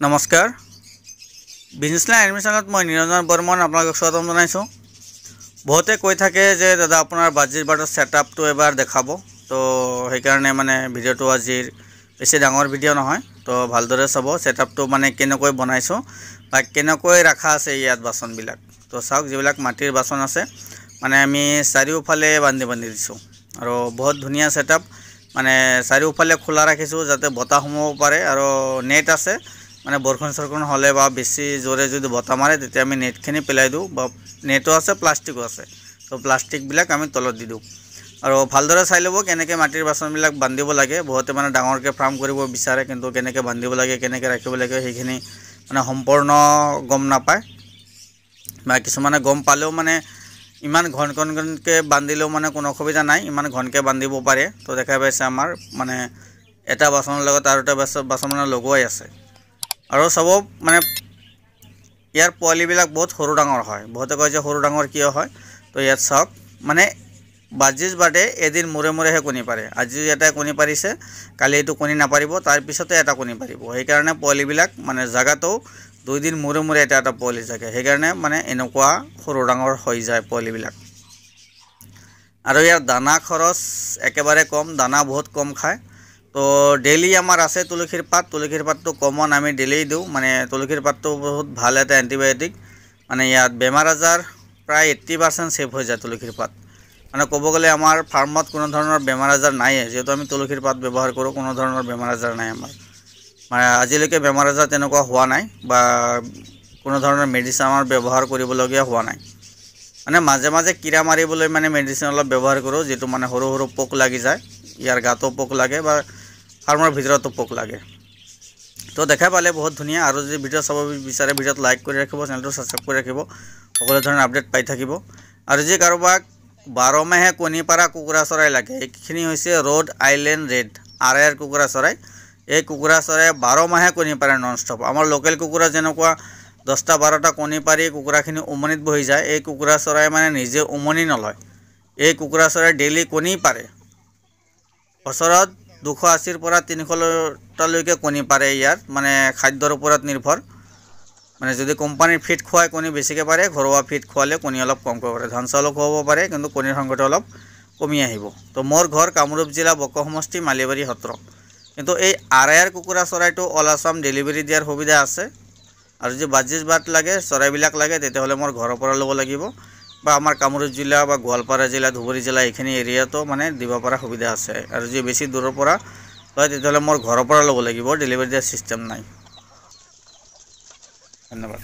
নমস্কাৰ business line এডমিশ্যনত মই নিৰঞ্জন বৰ্মন আপোনালোকক স্বাগতম জনাইছোঁ। বহুতে কৈ থাকে যে দাদা আপোনাৰ বাজিৰ বাটৰ ছেটআপটো এবাৰ দেখাব, তো সেইকাৰণে মানে ভিডিঅ'টো আজিৰ বেছি ডাঙৰ ভিডিঅ' নহয়, তো ভালদৰে চাব ছেটআপটো মানে কেনেকৈ বনাইছোঁ বা কেনেকৈ ৰাখা আছে ইয়াত বাচনবিলাক। তো চাওক, যিবিলাক মাটিৰ বাচন আছে মানে আমি চাৰিওফালে বান্ধি দিছোঁ আৰু বহুত ধুনীয়া ছেটআপ। মানে চাৰিওফালে খোলা ৰাখিছোঁ যাতে বতাহ সোমাব পাৰে, আৰু নেট আছে মানে বৰষুণ চৰষুণ হ'লে বা বেছি জোৰে যদি বতাহ মাৰে তেতিয়া আমি নেটখিনি পেলাই দিওঁ, বা নেটো আছে প্লাষ্টিকো আছে, তো প্লাষ্টিকবিলাক আমি তলত দি দিওঁ। আৰু ভালদৰে চাই ল'ব কেনেকৈ মাটিৰ বাচনবিলাক বান্ধিব লাগে। বহুতে মানে ডাঙৰকৈ ফাৰ্ম কৰিব বিচাৰে, কিন্তু কেনেকৈ বান্ধিব লাগে কেনেকৈ ৰাখিব লাগে সেইখিনি মানে সম্পূৰ্ণ গম নাপায়, বা কিছুমানে গম পালেও মানে ইমান ঘনকৈ বান্ধিলেও মানে কোনো অসুবিধা নাই, ইমান ঘনকৈ বান্ধিব পাৰে। তো দেখা পাইছে আমাৰ মানে এটা বাচনৰ লগত আৰু এটা বাচন মানে লগোৱাই আছে। আৰু চাব মানে ইয়াৰ পোৱালিবিলাক বহুত সৰু ডাঙৰ হয়। বহুতে কয় যে সৰু ডাঙৰ কিয় হয়, তো ইয়াত চাওক মানে বাজিজ বাদে এদিন মূৰে মূৰেহে কণী পাৰে। আজি এটা কণী পাৰিছে, কালি এইটো কণী নাপাৰিব, তাৰপিছতে এটা কণী পাৰিব। সেইকাৰণে পোৱালিবিলাক মানে জেগাটো 2 দিন মূৰে মূৰে এটা পোৱালি থাকে, সেইকাৰণে মানে এনেকুৱা সৰু ডাঙৰ হৈ যায় পোৱালিবিলাক। আৰু ইয়াৰ দানা খৰচ একেবাৰে কম, দানা বহুত কম খায়। তো ডেইলি আমাৰ আছে তুলসীৰ পাতটো কমন আমি ডেইলি দিওঁ। মানে তুলসীৰ পাতটো বহুত ভাল এটা এণ্টিবায়'টিক, মানে ইয়াত বেমাৰ আজাৰ প্ৰায় 80% ছেভ হৈ যায় তুলসীৰ পাত। মানে ক'ব গ'লে আমাৰ ফাৰ্মত কোনো ধৰণৰ বেমাৰ আজাৰ নাইয়ে, যিহেতু আমি তুলসীৰ পাত ব্যৱহাৰ কৰোঁ, কোনো ধৰণৰ বেমাৰ আজাৰ নাই আমাৰ। মানে আজিলৈকে বেমাৰ আজাৰ তেনেকুৱা হোৱা নাই, বা কোনো ধৰণৰ মেডিচিন আমাৰ ব্যৱহাৰ কৰিবলগীয়া হোৱা নাই। মানে মাজে মাজে কিৰা মাৰিবলৈ মানে মেডিচিন অলপ ব্যৱহাৰ কৰোঁ, যিটো মানে সৰু সৰু পোক লাগি যায়, ইয়াৰ গাতো পোক লাগে বা ফাৰ্মৰ ভিতৰতো পোক লাগে। তো দেখা পালে বহুত ধুনীয়া। আৰু যদি ভিডিঅ' চাব বিচাৰে ভিডিঅ'ত লাইক কৰি ৰাখিব, চেনেলটো ছাবস্ক্ৰাইব কৰি ৰাখিব, সকলো ধৰণৰ আপডেট পাই থাকিব। আৰু যি কাৰোবাক 12 মাহে কণী পাৰা কুকুৰা চৰাই লাগে, এইখিনি হৈছে ৰ'ড আইলেণ্ড ৰেড RIR কুকুৰা চৰাই। এই কুকুৰা চৰাই 12 মাহে কণী পাৰে নন ষ্টপ। আমাৰ লোকেল কুকুৰা যেনেকুৱা 10টা 12টা কণী পাৰি কুকুৰাখিনি উমনিত বহি যায়, এই কুকুৰা চৰাই মানে নিজে উমনি নলয়। এই কুকুৰা চৰাই ডেইলি কণী পাৰে, বছৰত 280ৰ পৰা 300টালৈকে কণী পাৰে। ইয়াত মানে খাদ্যৰ ওপৰত নিৰ্ভৰ, মানে যদি কোম্পানীৰ ফিড খুৱাই কণী বেছিকৈ পাৰে, ঘৰুৱা ফিড খোৱালে কণী অলপ কমকৈ পাৰে। ধান চাউলো খুৱাব পাৰে, কিন্তু কণীৰ সংখ্যাটো অলপ কমি আহিব। তো মোৰ ঘৰ কামৰূপ জিলা বক সমষ্টি মালিবাৰী সত্ৰ। কিন্তু এই RIR কুকুৰা চৰাইটো অল আছাম ডেলিভাৰী দিয়াৰ সুবিধা আছে। আৰু যদি বাজিজ বাট লাগে, চৰাইবিলাক লাগে, তেতিয়াহ'লে মোৰ ঘৰৰ পৰা ল'ব লাগিব, বা আমাৰ কামৰূপ জিলা বা গোৱালপাৰা জিলা, ধুবুৰী জিলা এইখিনি এৰিয়াতো মানে দিব পৰা সুবিধা আছে। আৰু যদি বেছি দূৰৰ পৰা হয় তেতিয়াহ'লে মোৰ ঘৰৰ পৰা ল'ব লাগিব, ডেলিভাৰী দিয়াৰ চিষ্টেম নাই। ধন্যবাদ।